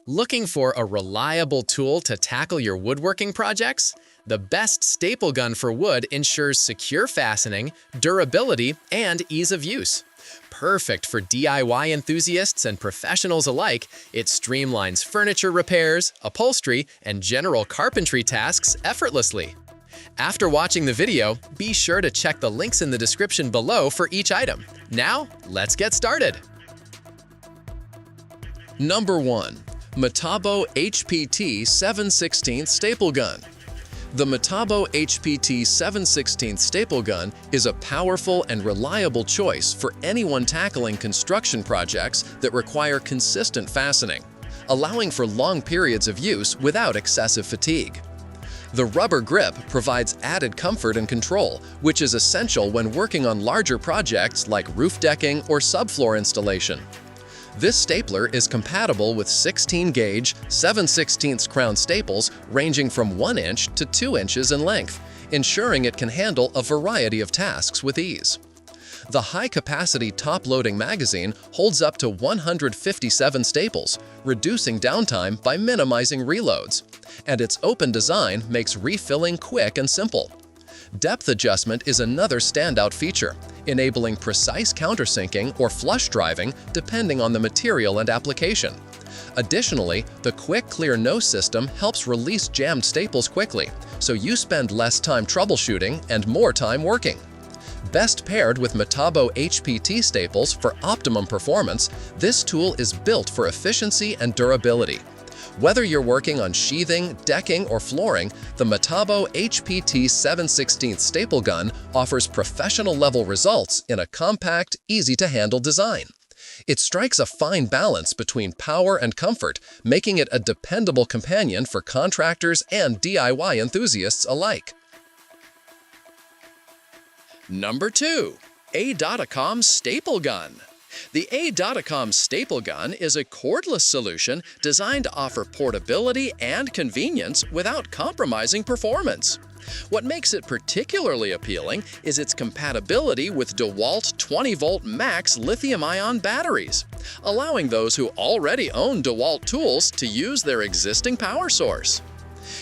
Looking for a reliable tool to tackle your woodworking projects? The best staple gun for wood ensures secure fastening, durability, and ease of use. Perfect for DIY enthusiasts and professionals alike, it streamlines furniture repairs, upholstery, and general carpentry tasks effortlessly. After watching the video, be sure to check the links in the description below for each item. Now, let's get started! Number 1. Metabo HPT 7/16 Staple Gun. The Metabo HPT 7/16 Staple Gun is a powerful and reliable choice for anyone tackling construction projects that require consistent fastening, allowing for long periods of use without excessive fatigue. The rubber grip provides added comfort and control, which is essential when working on larger projects like roof decking or subfloor installation. This stapler is compatible with 16-gauge 7/16 crown staples ranging from 1 inch to 2 inches in length, ensuring it can handle a variety of tasks with ease. The high-capacity top-loading magazine holds up to 157 staples, reducing downtime by minimizing reloads, and its open design makes refilling quick and simple. Depth adjustment is another standout feature, enabling precise countersinking or flush driving depending on the material and application. Additionally, the Quick Clear Nose system helps release jammed staples quickly, so you spend less time troubleshooting and more time working. Best paired with Metabo HPT staples for optimum performance, this tool is built for efficiency and durability. Whether you're working on sheathing, decking, or flooring, the Metabo HPT 7/16 Staple Gun offers professional-level results in a compact, easy-to-handle design. It strikes a fine balance between power and comfort, making it a dependable companion for contractors and DIY enthusiasts alike. Number 2. ADOTOCAM Staple Gun. The ADOTOCAM Staple Gun is a cordless solution designed to offer portability and convenience without compromising performance. What makes it particularly appealing is its compatibility with DeWalt 20-volt max lithium-ion batteries, allowing those who already own DeWalt tools to use their existing power source.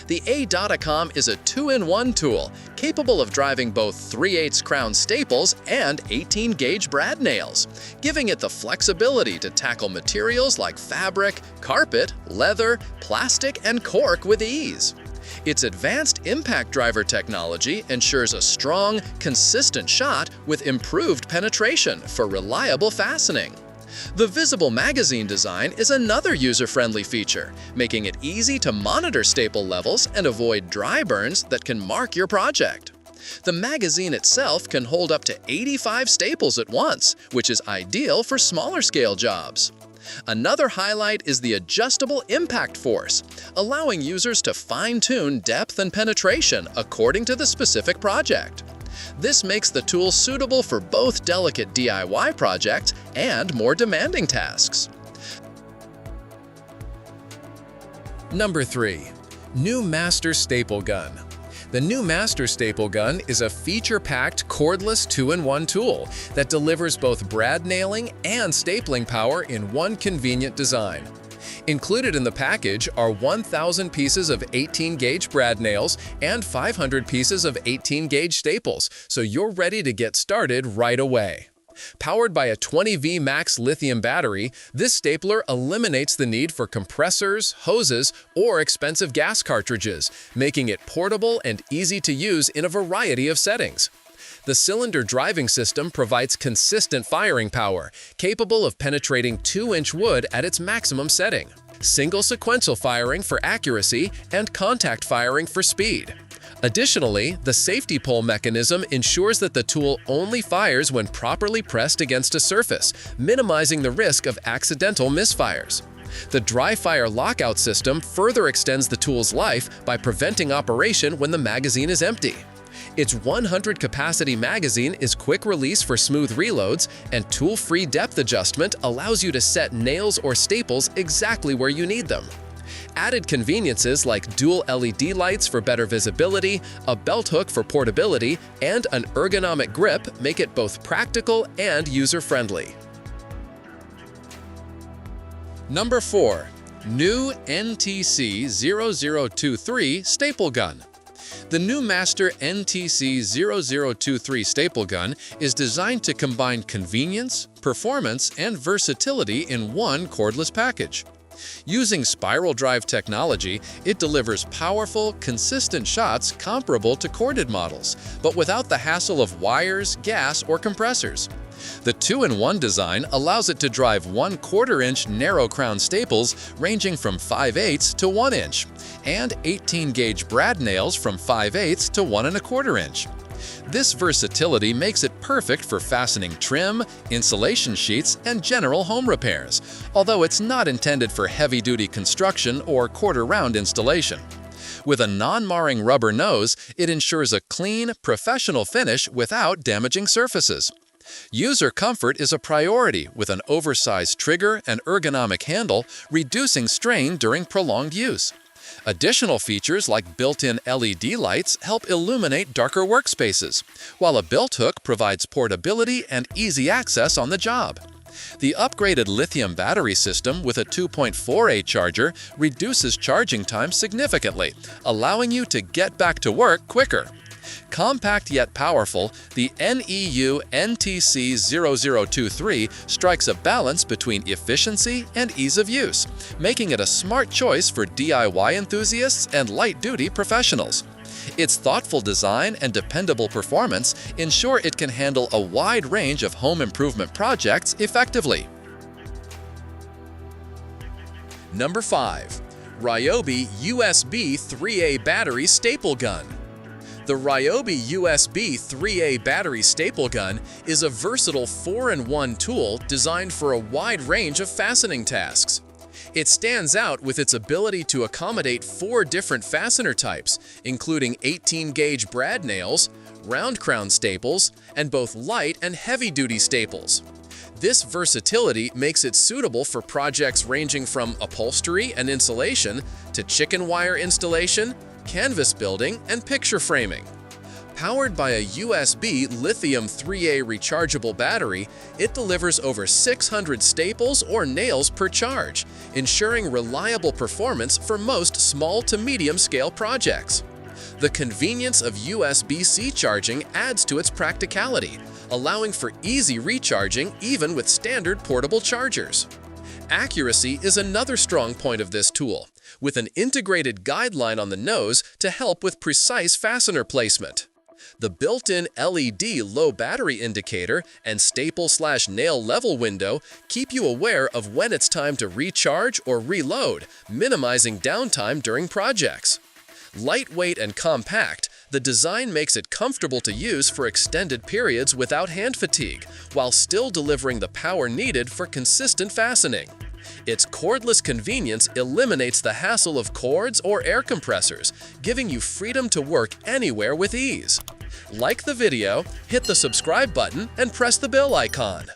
The ADOTOCAM is a 2-in-1 tool, capable of driving both 3/8 crown staples and 18-gauge brad nails, giving it the flexibility to tackle materials like fabric, carpet, leather, plastic, and cork with ease. Its advanced impact driver technology ensures a strong, consistent shot with improved penetration for reliable fastening. The visible magazine design is another user-friendly feature, making it easy to monitor staple levels and avoid dry burns that can mark your project. The magazine itself can hold up to 85 staples at once, which is ideal for smaller-scale jobs. Another highlight is the adjustable impact force, allowing users to fine-tune depth and penetration according to the specific project. This makes the tool suitable for both delicate DIY projects and more demanding tasks. Number 3. NEU MASTER Staple Gun. The NEU MASTER Staple Gun is a feature-packed cordless 2-in-1 tool that delivers both brad nailing and stapling power in one convenient design. Included in the package are 1,000 pieces of 18-gauge brad nails and 500 pieces of 18-gauge staples, so you're ready to get started right away. Powered by a 20V max lithium battery, this stapler eliminates the need for compressors, hoses, or expensive gas cartridges, making it portable and easy to use in a variety of settings. The cylinder driving system provides consistent firing power, capable of penetrating 2-inch wood at its maximum setting, single sequential firing for accuracy, and contact firing for speed. Additionally, the safety pull mechanism ensures that the tool only fires when properly pressed against a surface, minimizing the risk of accidental misfires. The dry fire lockout system further extends the tool's life by preventing operation when the magazine is empty. Its 100 capacity magazine is quick release for smooth reloads, and tool-free depth adjustment allows you to set nails or staples exactly where you need them. Added conveniences like dual LED lights for better visibility, a belt hook for portability, and an ergonomic grip make it both practical and user-friendly. Number 4. NEU NTC0023 Staple Gun. The NEU MASTER NTC0023 Staple Gun is designed to combine convenience, performance, and versatility in one cordless package. Using spiral drive technology, it delivers powerful, consistent shots comparable to corded models, but without the hassle of wires, gas, or compressors. The 2-in-1 design allows it to drive 1/4-inch narrow crown staples ranging from 5/8 to 1 inch, and 18-gauge brad nails from 5/8 to 1 1/4 inch. This versatility makes it perfect for fastening trim, insulation sheets, and general home repairs, although it's not intended for heavy-duty construction or quarter-round installation. With a non-marring rubber nose, it ensures a clean, professional finish without damaging surfaces. User comfort is a priority with an oversized trigger and ergonomic handle, reducing strain during prolonged use. Additional features like built-in LED lights help illuminate darker workspaces, while a built hook provides portability and easy access on the job. The upgraded lithium battery system with a 2.4A charger reduces charging time significantly, allowing you to get back to work quicker. Compact yet powerful, the NEU NTC0023 strikes a balance between efficiency and ease of use, making it a smart choice for DIY enthusiasts and light-duty professionals. Its thoughtful design and dependable performance ensure it can handle a wide range of home improvement projects effectively. Number 5. RYOBI USB 3A Battery Staple Gun. The RYOBI USB 3A Battery Staple Gun is a versatile 4-in-1 tool designed for a wide range of fastening tasks. It stands out with its ability to accommodate 4 different fastener types, including 18-gauge brad nails, round crown staples, and both light and heavy-duty staples. This versatility makes it suitable for projects ranging from upholstery and insulation to chicken wire installation, canvas building, and picture framing. Powered by a USB lithium 3A rechargeable battery, it delivers over 600 staples or nails per charge, ensuring reliable performance for most small to medium-scale projects. The convenience of USB-C charging adds to its practicality, allowing for easy recharging even with standard portable chargers. Accuracy is another strong point of this tool, with an integrated guideline on the nose to help with precise fastener placement. The built-in LED low battery indicator and staple/nail level window keep you aware of when it's time to recharge or reload, minimizing downtime during projects. Lightweight and compact, the design makes it comfortable to use for extended periods without hand fatigue, while still delivering the power needed for consistent fastening. Its cordless convenience eliminates the hassle of cords or air compressors, giving you freedom to work anywhere with ease. Like the video, hit the subscribe button, and press the bell icon.